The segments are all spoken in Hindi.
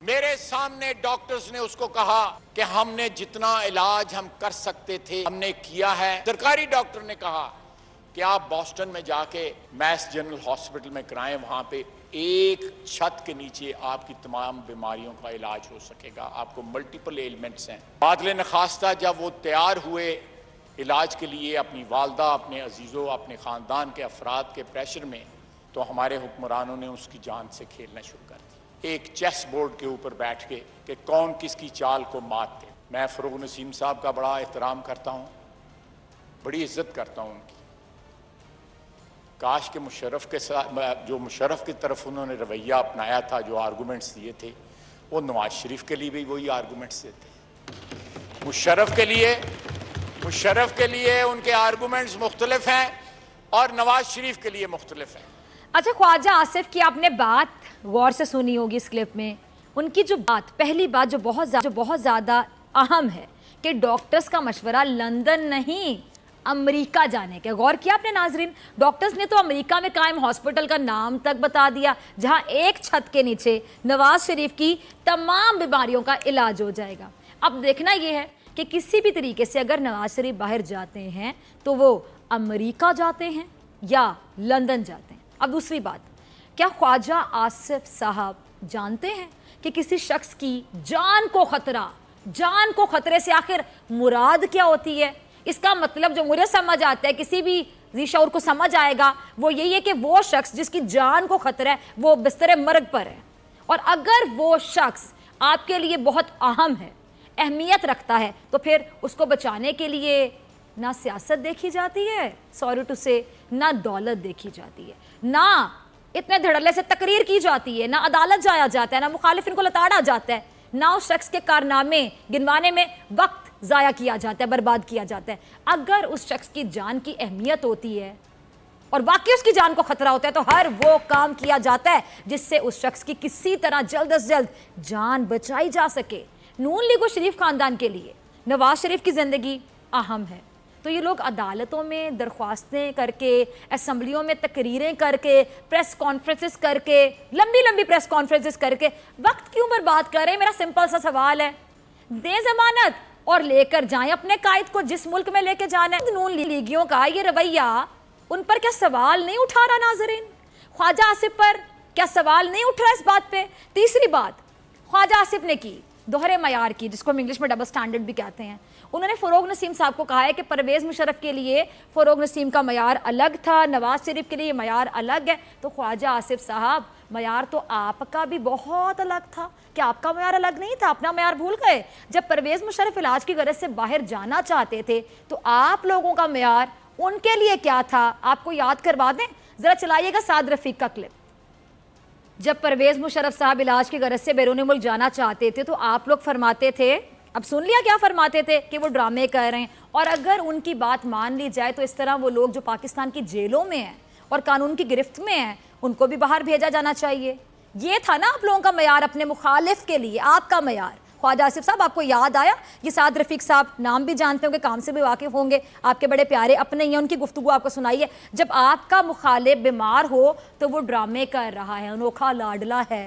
मेरे सामने डॉक्टर्स ने उसको कहा कि हमने जितना इलाज हम कर सकते थे हमने किया है। सरकारी डॉक्टर ने कहा कि आप बॉस्टन में जाके मैस जनरल हॉस्पिटल में कराएं, वहां पे एक छत के नीचे आपकी तमाम बीमारियों का इलाज हो सकेगा, आपको मल्टीपल एलिमेंट्स हैं। बादल नखास्ता जब वो तैयार हुए इलाज के लिए अपनी वालदा, अपने अजीज़ों, अपने ख़ानदान के अफराद के प्रेशर में, तो हमारे हुक्मरानों ने उसकी जान से खेलना शुरू कर दिया, एक चेस बोर्ड के ऊपर बैठ के कि कौन किसकी चाल को मात दे। मैं फ़रोग़ नसीम साहब का बड़ा एहतराम करता हूँ, बड़ी इज्जत करता हूँ उनकी। काश के मुशर्रफ के साथ जो मुशर्रफ की तरफ उन्होंने रवैया अपनाया था, जो आर्गूमेंट्स दिए थे, वो नवाज शरीफ के लिए भी वही आर्गूमेंट्स देते। मुशर्रफ के लिए उनके आर्गूमेंट्स मुख्तलिफ हैं और नवाज शरीफ के लिए मुख्तलिफ हैं। अच्छा, ख्वाजा आसिफ की आपने बात गौर से सुनी होगी इस क्लिप में। उनकी जो बात, पहली बात जो बहुत ज़्यादा अहम है कि डॉक्टर्स का मशवरा लंदन नहीं अमेरिका जाने के। गौर किया आपने नाजरीन, डॉक्टर्स ने तो अमेरिका में कायम हॉस्पिटल का नाम तक बता दिया, जहां एक छत के नीचे नवाज शरीफ की तमाम बीमारियों का इलाज हो जाएगा। अब देखना यह है कि किसी भी तरीके से अगर नवाज शरीफ बाहर जाते हैं तो वो अमेरिका जाते हैं या लंदन जाते हैं। अब दूसरी बात, क्या ख्वाजा आसिफ साहब जानते हैं कि किसी शख्स की जान को खतरे से आखिर मुराद क्या होती है? इसका मतलब जो मुझे समझ आता है, किसी भी ज़ी-शऊर को समझ आएगा, वो यही है कि वो शख्स जिसकी जान को खतरा है वो बिस्तर मर्ग पर है, और अगर वो शख्स आपके लिए बहुत अहम है, अहमियत रखता है, तो फिर उसको बचाने के लिए ना सियासत देखी जाती है, सॉरी टू से, ना दौलत देखी जाती है, ना इतने धड़ल्ले से तकरीर की जाती है, ना अदालत जाया जाता है, ना मुखालिफ इनको लताड़ा जाता है, ना उस शख्स के कारनामे गिनवाने में वक्त ज़ाया किया जाता है, बर्बाद किया जाता है। अगर उस शख्स की जान की अहमियत होती है और वाकई उसकी जान को खतरा होता है, तो हर वो काम किया जाता है जिससे उस शख्स की किसी तरह जल्द से जल्द जान बचाई जा सके। नून लीग और शरीफ खानदान के लिए नवाज शरीफ की ज़िंदगी अहम है, तो ये लोग अदालतों में दरख्वास्तें करके, असम्बलियों में तकरीरें करके, प्रेस कॉन्फ्रेंसेस करके, लंबी प्रेस कॉन्फ्रेंसेस करके वक्त क्यों बर्बाद कर रहे हैं? मेरा सिंपल सा सवाल है, दें जमानत और लेकर जाएं अपने कायद को जिस मुल्क में लेके जाना है। नून लीगियों का ये रवैया, उन पर क्या सवाल नहीं उठा रहा नाजरीन? ख्वाजा आसिफ पर क्या सवाल नहीं उठ रहा इस बात पे? तीसरी बात ख्वाजा आसिफ ने की दोहरे मयार की, जिसको हम इंग्लिश में डबल स्टैंडर्ड भी कहते हैं। उन्होंने फ़रोग़ नसीम साहब को कहा है कि परवेज़ मुशर्रफ के लिए फ़रोग़ नसीम का मयार अलग था, नवाज शरीफ के लिए मयार अलग है, तो ख्वाजा आसिफ साहब मयार तो आपका भी बहुत अलग था। क्या आपका मयार अलग नहीं था? अपना मयार भूल गए? जब परवेज़ मुशर्रफ इलाज की गरज से बाहर जाना चाहते थे तो आप लोगों का मयार उनके लिए क्या था? आपको याद करवा दें, ज़रा चलाइएगा साद रफ़ीक का क्लिप। जब परवेज़ मुशर्रफ साहब इलाज की गरज से बैरून मुल्क जाना चाहते थे तो आप लोग फरमाते थे, अब सुन लिया क्या फरमाते थे, कि वो ड्रामे कर रहे हैं। और अगर उनकी बात मान ली जाए तो इस तरह वो लोग जो पाकिस्तान की जेलों में हैं और कानून की गिरफ्त में हैं, उनको भी बाहर भेजा जाना चाहिए। ये था ना आप लोगों का मयार अपने मुखालिफ के लिए, आपका मयार। ख्वाजा आसिफ साहब, आपको याद आया? ये साद रफ़ीक साहब नाम भी जानते होंगे, काम से भी वाकिफ़ होंगे, आपके बड़े प्यारे अपने ही हैं, उनकी गुफ्तगू आपको सुनाई है। जब आपका मुखालिफ बीमार हो तो वो ड्रामे कर रहा है, अनोखा लाडला है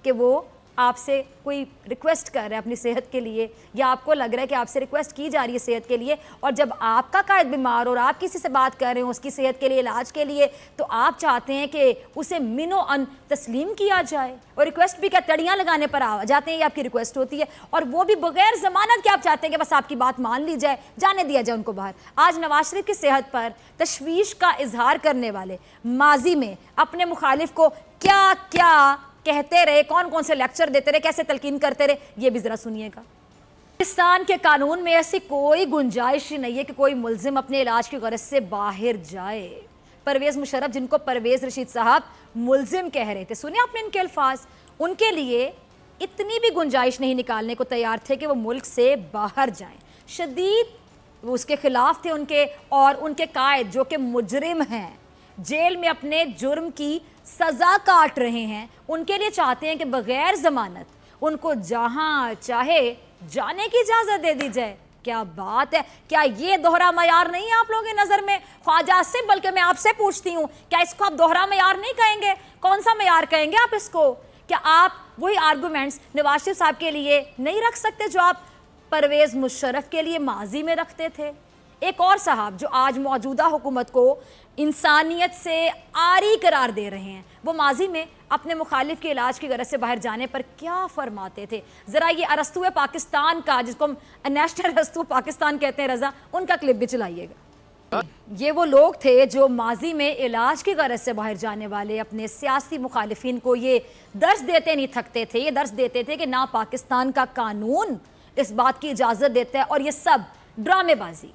कि वो आपसे कोई रिक्वेस्ट कर रहा है अपनी सेहत के लिए, या आपको लग रहा है कि आपसे रिक्वेस्ट की जा रही है सेहत के लिए, और जब आपका कायद बीमार और आप किसी से बात कर रहे हो उसकी सेहत के लिए, इलाज के लिए, तो आप चाहते हैं कि उसे मिनो अन तस्लीम किया जाए। और रिक्वेस्ट भी क्या, तड़ियाँ लगाने पर आ जाते हैं, ये आपकी रिक्वेस्ट होती है, और वो भी बगैर जमानत के आप चाहते हैं कि बस आपकी बात मान ली जाए, जाने दिया जाए उनको बाहर। आज नवाज शरीफ की सेहत पर तशवीश का इजहार करने वाले माजी में अपने मुखालिफ को क्या क्या कहते रहे, कौन कौन से लेक्चर देते रहे, कैसे तलकीन करते रहे, ये भी जरा सुनिएगा। पाकिस्तान के कानून में ऐसी कोई गुंजाइश नहीं है कि कोई मुल्जिम अपने इलाज की गरज से बाहर जाए। परवेज़ मुशर्रफ, जिनको परवेज़ रशीद साहब मुल्जिम कह रहे थे, सुनिए आपने इनके अल्फाज, उनके लिए इतनी भी गुंजाइश नहीं निकालने को तैयार थे कि वो मुल्क से बाहर जाएं। शदीद उसके खिलाफ थे उनके, और उनके कायद जो कि मुजरिम हैं, जेल में अपने जुर्म की सज़ा काट रहे हैं, उनके लिए चाहते हैं कि बग़ैर ज़मानत उनको जहां चाहे जाने की इजाज़त दे दी जाए। क्या बात है! क्या ये दोहरा मयार नहीं है आप लोगों की नज़र में? ख्वाजा आसिफ, बल्कि मैं आपसे पूछती हूँ, क्या इसको आप दोहरा मयार नहीं कहेंगे? कौन सा मयार कहेंगे आप इसको क्या आप वही आर्गूमेंट्स नवाज शरीफ साहब के लिए नहीं रख सकते जो आप परवेज मुशर्रफ के लिए माजी में रखते थे? एक और साहब जो आज मौजूदा हुकूमत को इंसानियत से आरी करार दे रहे हैं, वो माजी में अपने मुखालिफ के इलाज की गरज से बाहर जाने पर क्या फरमाते थे? ज़रा ये अरस्तू पाकिस्तान का, जिसको हम नेशनल अरस्तू पाकिस्तान कहते हैं, रजा, उनका क्लिप भी चलाइएगा। ये वो लोग थे जो माजी में इलाज की गरज से बाहर जाने वाले अपने सियासी मुखालिफिन को ये दर्स देते नहीं थकते थे, ये दर्स देते थे कि ना पाकिस्तान का कानून इस बात की इजाज़त देता है और ये सब ड्रामेबाजी।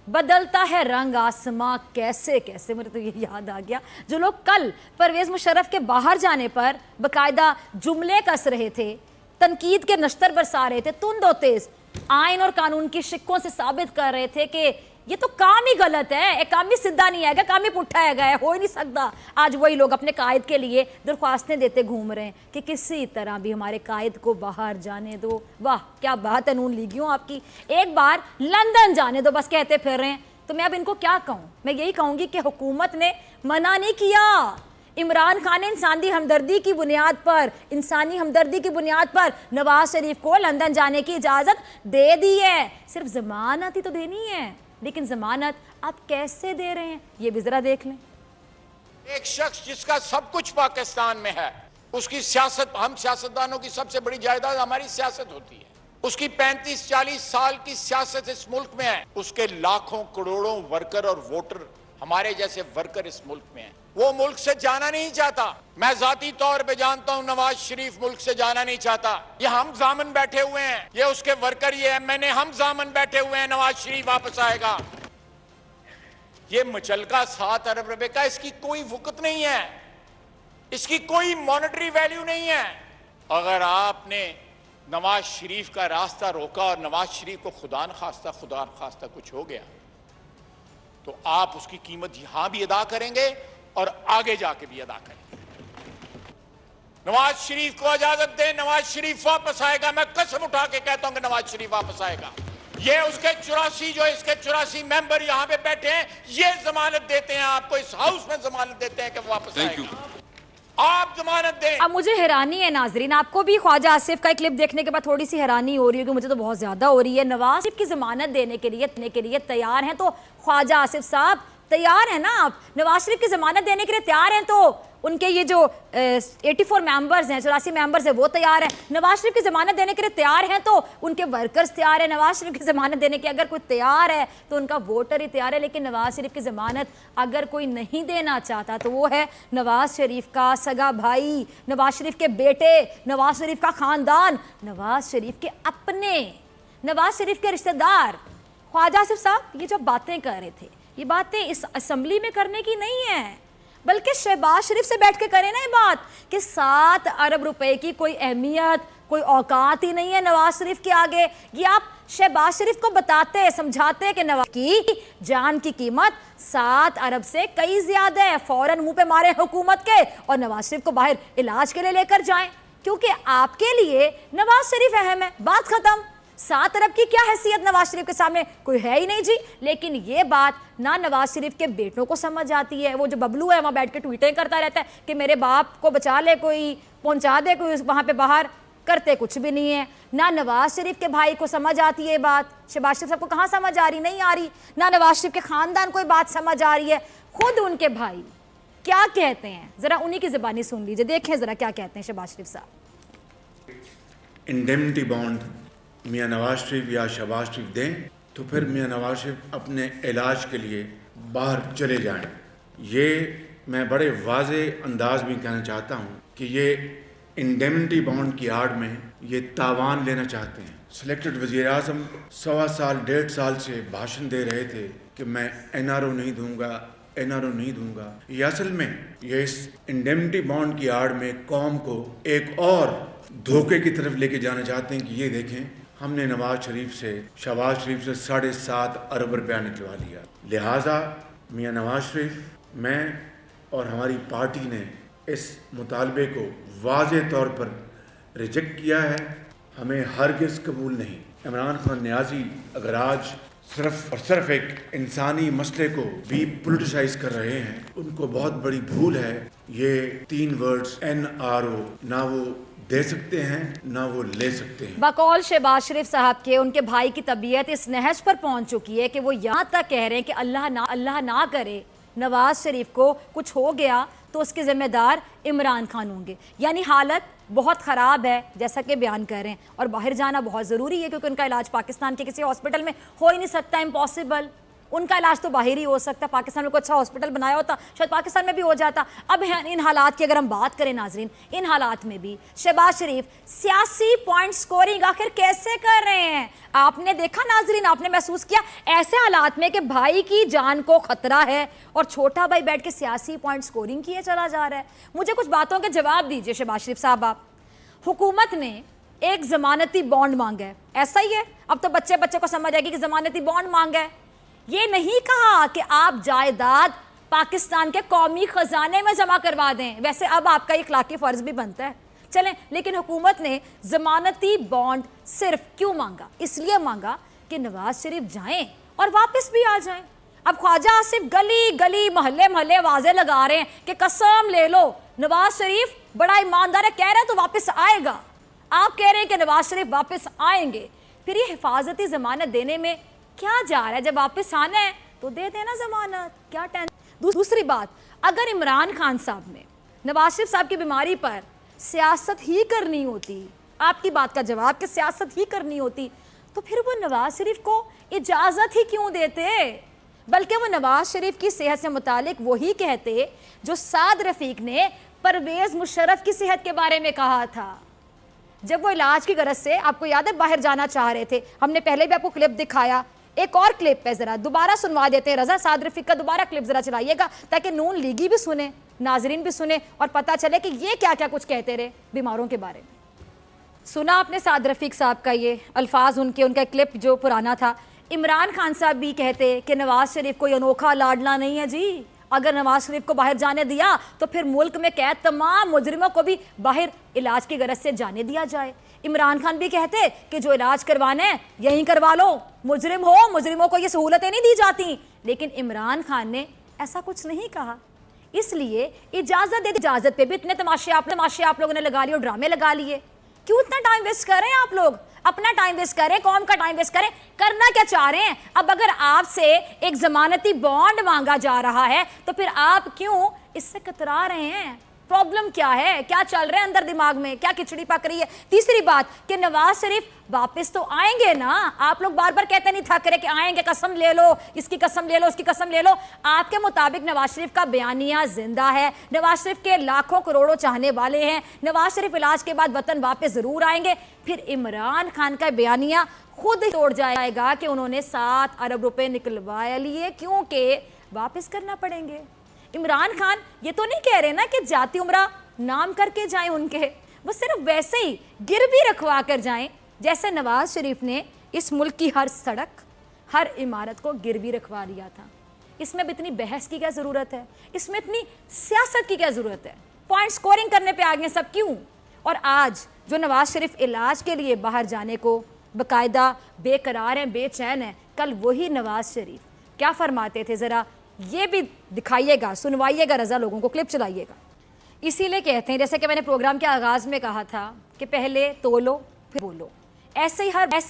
बदलता है रंग आसमां कैसे कैसे, मुझे तो ये याद आ गया, जो लोग कल परवेज मुशर्रफ के बाहर जाने पर बाकायदा जुमले कस रहे थे, तनकीद के नश्तर बरसा रहे थे, तुंद और तेज आइन और कानून की शिक्कों से साबित कर रहे थे कि ये तो काम ही गलत है, एक काम ही सीधा नहीं आएगा, काम ही पुट्ठा आएगा, हो ही नहीं सकता। आज वही लोग अपने कायद के लिए दरख्वास्तें देते घूम रहे हैं कि किसी तरह भी हमारे कायद को बाहर जाने दो। वाह क्या बात है नून लीगियों आपकी, एक बार लंदन जाने दो बस कहते फिर रहे हैं। तो मैं अब इनको क्या कहूँ? मैं यही कहूँगी कि हुकूमत ने मना नहीं किया। इमरान खान ने इंसानी हमदर्दी की बुनियाद पर नवाज शरीफ को लंदन जाने की इजाज़त दे दी है, सिर्फ जमानत ही तो देनी है, लेकिन जमानत आप कैसे दे रहे हैं ये भी जरा देख लें। एक शख्स जिसका सब कुछ पाकिस्तान में है, उसकी सियासत, हम सियासतदानों की सबसे बड़ी जायदाद हमारी सियासत होती है, उसकी 35-40 साल की सियासत इस मुल्क में है, उसके लाखों करोड़ों वर्कर और वोटर हमारे जैसे वर्कर इस मुल्क में हैं। वो मुल्क से जाना नहीं चाहता। मैं जाती तौर पे जानता हूं नवाज शरीफ मुल्क से जाना नहीं चाहता। ये हम जामन बैठे हुए हैं, ये उसके वर्कर, ये एमएनए, हम जामन बैठे हुए हैं नवाज शरीफ वापस आएगा। ये मुचलका 7 अरब रुपए का, इसकी कोई वक़्त नहीं है, इसकी कोई मॉनेटरी वैल्यू नहीं है। अगर आपने नवाज शरीफ का रास्ता रोका और नवाज शरीफ को खुदा न खास्ता कुछ हो गया तो आप उसकी कीमत यहां भी अदा करेंगे और आगे जाके भी अदा करेंगे। नवाज शरीफ को इजाजत दे, नवाज शरीफ वापस आएगा। मैं कसम उठा के कहता हूं कि नवाज शरीफ वापस आएगा। ये उसके 84 जो इसके 84 मेंबर यहां पे बैठे हैं, ये जमानत देते हैं आपको, इस हाउस में जमानत देते हैं कि वापस आएगा। आप जमानत दें। अब मुझे हैरानी है नाजरीन, आपको भी ख्वाजा आसिफ का एक क्लिप देखने के बाद थोड़ी सी हैरानी हो रही है कि मुझे तो बहुत ज्यादा हो रही है। नवाज शरीफ की जमानत देने के लिए तैयार हैं तो ख्वाजा आसिफ साहब तैयार है ना? आप नवाज शरीफ की जमानत देने के लिए तैयार हैं तो उनके ये जो 84 मेंबर्स हैं, 84 मेंबर्स हैं, वो तैयार हैं। नवाज शरीफ की जमानत देने के लिए तैयार हैं तो उनके वर्कर्स तैयार हैं। नवाज शरीफ की जमानत देने के अगर कोई तैयार है तो उनका वोटर ही तैयार है। लेकिन नवाज शरीफ की जमानत अगर कोई नहीं देना चाहता तो वो है नवाज शरीफ का सगा भाई, नवाज शरीफ के बेटे, नवाज शरीफ का खानदान, नवाज शरीफ के अपने, नवाज शरीफ के रिश्तेदार। ख्वाजा आसिफ साहब ये जो बातें कर रहे थे, ये बातें इस असेंबली में करने की नहीं है, बल्कि शहबाज शरीफ से बैठ के करें ना ये बात कि 7 अरब रुपए की कोई अहमियत, कोई औकात ही नहीं है नवाज शरीफ के आगे। ये आप शहबाज शरीफ को बताते, समझाते कि नवाज की जान की कीमत 7 अरब से कई ज्यादा है, फौरन मुंह पे मारे हुकूमत के और नवाज शरीफ को बाहर इलाज के लिए लेकर जाएं, क्योंकि आपके लिए नवाज शरीफ अहम है। बात खत्म। 7 अरब की क्या हैसियत नवाज शरीफ के सामने, कोई है ही नहीं जी। लेकिन ये बात ना नवाज शरीफ के बेटों को समझ आती है। वो जो बबलू है वहाँ बैठ के ट्वीटें करता रहता है कि मेरे बाप को बचा ले कोई, पहुंचा दे कोई वहाँ पे बाहर, करते कुछ भी नहीं है। ना नवाज शरीफ के भाई को समझ आती है बात, शहबाज शरीफ सबको कहाँ समझ आ रही, नहीं आ रही। ना नवाज शरीफ के खानदान को बात समझ आ रही है। खुद उनके भाई क्या कहते हैं जरा उन्हीं की ज़बानी सुन लीजिए, देखें जरा क्या कहते हैं शहबाज शरीफ साहब। इंडेमनिटी बॉन्ड मियाँ नवाज शरीफ या शहबाज शरीफ दें तो फिर मियाँ नवाज शरीफ अपने इलाज के लिए बाहर चले जाएं। ये मैं बड़े वाज़े अंदाज में कहना चाहता हूँ कि ये इंडेमनिटी बॉन्ड की आड़ में ये तावान लेना चाहते हैं। सिलेक्टेड वज़ीर-ए-आज़म 1.25 साल 1.5 साल से भाषण दे रहे थे कि मैं NRO नहीं दूंगा, NRO नहीं दूंगा। ये असल में ये इस इंडेमनिटी बॉन्ड की आड़ में कौम को एक और धोखे की तरफ लेके जाना चाहते हैं कि ये देखें हमने नवाज शरीफ से, शहबाज शरीफ से 7.5 अरब रुपया निकलवा लिया। लिहाजा मियाँ नवाज शरीफ, मैं और हमारी पार्टी ने इस मुतालबे को वाज़े तौर पर रिजेक्ट किया है। हमें हरगिज़ कबूल नहीं। इमरान खान न्याजी अगर आज सिर्फ और सिर्फ एक इंसानी मसले को भी पोलिटिसाइज कर रहे हैं, उनको बहुत बड़ी भूल है। ये 3 वर्ड्स NRO ना वो दे सकते हैं ना वो ले सकते हैं। बकौल शहबाज शरीफ साहब के उनके भाई की तबीयत इस नहज पर पहुंच चुकी है कि वो यहाँ तक कह रहे हैं कि अल्लाह ना करे नवाज शरीफ को कुछ हो गया तो उसके जिम्मेदार इमरान खान होंगे। यानी हालत बहुत ख़राब है जैसा कि बयान कर रहे हैं, और बाहर जाना बहुत ज़रूरी है क्योंकि उनका इलाज पाकिस्तान के किसी हॉस्पिटल में हो ही नहीं सकता, इम्पॉसिबल। उनका इलाज तो बाहर ही हो सकता, पाकिस्तान में कोई अच्छा हॉस्पिटल बनाया होता शायद पाकिस्तान में भी हो जाता। अब इन हालात की अगर हम बात करें नाजरीन, इन हालात में भी शहबाज शरीफ सियासी पॉइंट स्कोरिंग आखिर कैसे कर रहे हैं? आपने देखा नाजरीन, आपने महसूस किया ऐसे हालात में कि भाई की जान को खतरा है और छोटा भाई बैठ के सियासी पॉइंट स्कोरिंग किए चला जा रहा है। मुझे कुछ बातों के जवाब दीजिए शहबाज शरीफ साहब। आप हुकूमत ने एक जमानती बॉन्ड मांगा है, ऐसा ही है? अब तो बच्चे को समझ आएगी कि जमानती बॉन्ड मांगा है। ये नहीं कहा कि आप जायदाद पाकिस्तान के कौमी खजाने में जमा करवा दें, वैसे अब आपका इखलाकी फर्ज भी बनता है, चलें। लेकिन हुकूमत ने जमानती बॉन्ड सिर्फ क्यों मांगा? इसलिए मांगा कि नवाज शरीफ जाएं और वापस भी आ जाएं। अब ख्वाजा आसिफ गली गली मोहल्ले मोहल्ले आवाजें लगा रहे हैं कि कसम ले लो नवाज शरीफ बड़ा ईमानदार है, कह रहे हैं तो वापस आएगा। आप कह रहे हैं कि नवाज शरीफ वापस आएंगे, फिर ये हिफाजती जमानत देने में क्या जा रहा है? जब वापस आना है तो दे देना जमानत, क्या टेंशन। दूसरी बात, अगर इमरान खान साहब ने नवाज शरीफ साहब की बीमारी पर सियासत ही करनी होती, आपकी बात का जवाब कि सियासत ही करनी होती, तो फिर वो नवाज शरीफ को इजाजत ही क्यों देते? बल्कि वो नवाज शरीफ की सेहत से मुतालिक वही कहते जो साद रफीक ने परवेज मुशर्रफ की सेहत के बारे में कहा था जब वो इलाज की गरज से, आपको याद है, बाहर जाना चाह रहे थे। हमने पहले भी आपको क्लिप दिखाया, एक और क्लिप पे जरा दोबारा सुनवा देते हैं। रजा साद रफीक का दोबारा क्लिप जरा चलाइएगा ताकि नून लीगी भी सुने, नाजरीन भी सुने और पता चले कि ये क्या क्या कुछ कहते रहे बीमारों के बारे में। सुना आपने साद रफीक साहब का ये अल्फाज, उनका क्लिप जो पुराना था। इमरान खान साहब भी कहते कि नवाज शरीफ कोई अनोखा लाडला नहीं है जी, अगर नवाज शरीफ को बाहर जाने दिया तो फिर मुल्क में कैद तमाम मुजरिमों को भी बाहर इलाज की गरज से जाने दिया जाए। इमरान खान भी कहते कि जो इलाज करवाना है यहीं करवा लो, मुजरिमों को ये सहूलतें नहीं दी जाती। लेकिन इमरान खान ने ऐसा कुछ नहीं कहा, इसलिए इजाजत पे भी इतने तमाशे आप लोगों ने लगा लिए और ड्रामे लगा लिए। क्यों इतना टाइम वेस्ट कर रहे हैं आप लोग? अपना टाइम वेस्ट करें, कौम का टाइम वेस्ट करें। करना क्या चाह रहे हैं? अब अगर आपसे एक जमानती बॉन्ड मांगा जा रहा है तो फिर आप क्यों इससे कतरा रहे हैं? प्रॉब्लम क्या है? क्या चल रहा है अंदर दिमाग में? क्या खिचड़ी पक रही है? तीसरी बात कि नवाज शरीफ वापस तो आएंगे ना। आप लोग बार बार कहते नहीं थक रहे कि आएंगे, कसम ले लो, इसकी कसम ले लो, उसकी कसम ले लो। आपके मुताबिक नवाज शरीफ का बयानिया जिंदा है, नवाज शरीफ के लाखों करोड़ों चाहने वाले हैं, नवाज शरीफ इलाज के बाद वतन वापस जरूर आएंगे। फिर इमरान खान का बयानिया खुद तोड़ जाएगा कि उन्होंने 7 अरब रुपए निकलवा लिए क्योंकि वापस करना पड़ेंगे। इमरान खान ये तो नहीं कह रहे ना कि जाती उम्रा नाम करके जाएं उनके, वो सिर्फ वैसे ही गिरवी रखवा कर जाएं जैसे नवाज शरीफ ने इस मुल्क की हर सड़क, हर इमारत को गिरवी रखवा लिया था। इसमें भी इतनी बहस की क्या ज़रूरत है? इसमें इतनी सियासत की क्या ज़रूरत है? पॉइंट स्कोरिंग करने पे आ गए सब क्यों? और आज जो नवाज शरीफ इलाज के लिए बाहर जाने को बाकायदा बेकरार हैं, बेचैन हैं, कल वही नवाज शरीफ क्या फरमाते थे? ज़रा ये भी दिखाइएगा, सुनवाइएगा, रजा लोगों को क्लिप चलाइएगा। इसीलिए कहते हैं, जैसे कि मैंने प्रोग्राम के आगाज़ में कहा था कि पहले तोलो फिर बोलो। ऐसे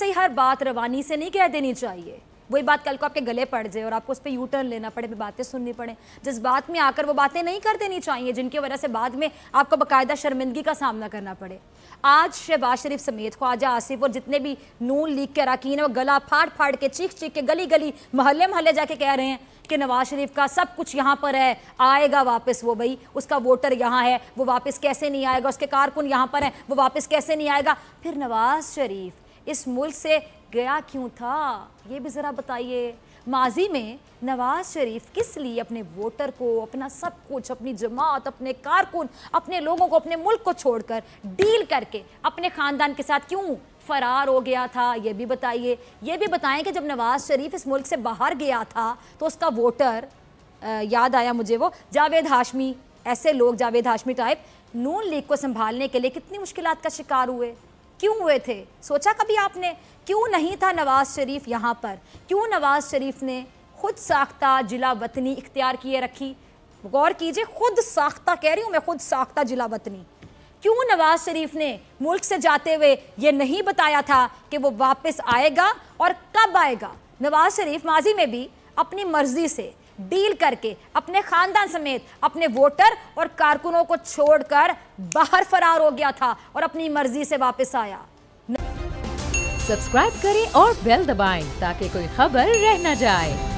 ही हर बात रवानी से नहीं कह देनी चाहिए। वही बात कल को आपके गले पड़ जाए और आपको उस पर यू टर्न लेना पड़े, बातें सुननी पड़े। जिस बात में आकर वो बातें नहीं कर देनी चाहिए जिनकी वजह से बाद में आपको बाकायदा शर्मिंदगी का सामना करना पड़े। आज शहबाज शरीफ समेत ख्वाजा आसिफ और जितने भी नून लीग के अरकान है वो गला फाड़ फाड़ के, चीख चीख के, गली गली मोहल्ले मोहल्ले जाके कह रहे हैं कि नवाज शरीफ का सब कुछ यहाँ पर है, आएगा वापस वो, भाई उसका वोटर यहाँ है, वो वापस कैसे नहीं आएगा, उसके कारकुन यहाँ पर हैं, वो वापस कैसे नहीं आएगा। फिर नवाज शरीफ इस मुल्क से गया क्यों था, ये भी ज़रा बताइए। माजी में नवाज शरीफ किस लिए अपने वोटर को, अपना सब कुछ, अपनी जमात, अपने कारकुन, अपने लोगों को, अपने मुल्क को छोड़कर डील करके अपने ख़ानदान के साथ क्यों फरार हो गया था, ये भी बताइए। ये भी बताएं कि जब नवाज शरीफ इस मुल्क से बाहर गया था तो उसका वोटर, याद आया मुझे वो जावेद हाशमी, ऐसे लोग जावेद हाशमी टाइप नून लीग को संभालने के लिए कितनी मुश्किलात का शिकार हुए, क्यों हुए थे? सोचा कभी आपने? क्यों नहीं था नवाज शरीफ यहाँ पर? क्यों नवाज शरीफ ने खुद साख्ता जिला वतनी इख्तियार किए रखी? गौर कीजिए, खुद साख्ता कह रही हूँ मैं, खुद साख्ता जिला वतनी। क्यों नवाज शरीफ ने मुल्क से जाते हुए ये नहीं बताया था कि वो वापस आएगा और कब आएगा? नवाज शरीफ माजी में भी अपनी मर्जी से डील करके अपने खानदान समेत अपने वोटर और कारकुनों को छोड़कर बाहर फरार हो गया था और अपनी मर्जी से वापस आया। सब्सक्राइब करें और बेल दबाएं ताकि कोई खबर रह न जाए।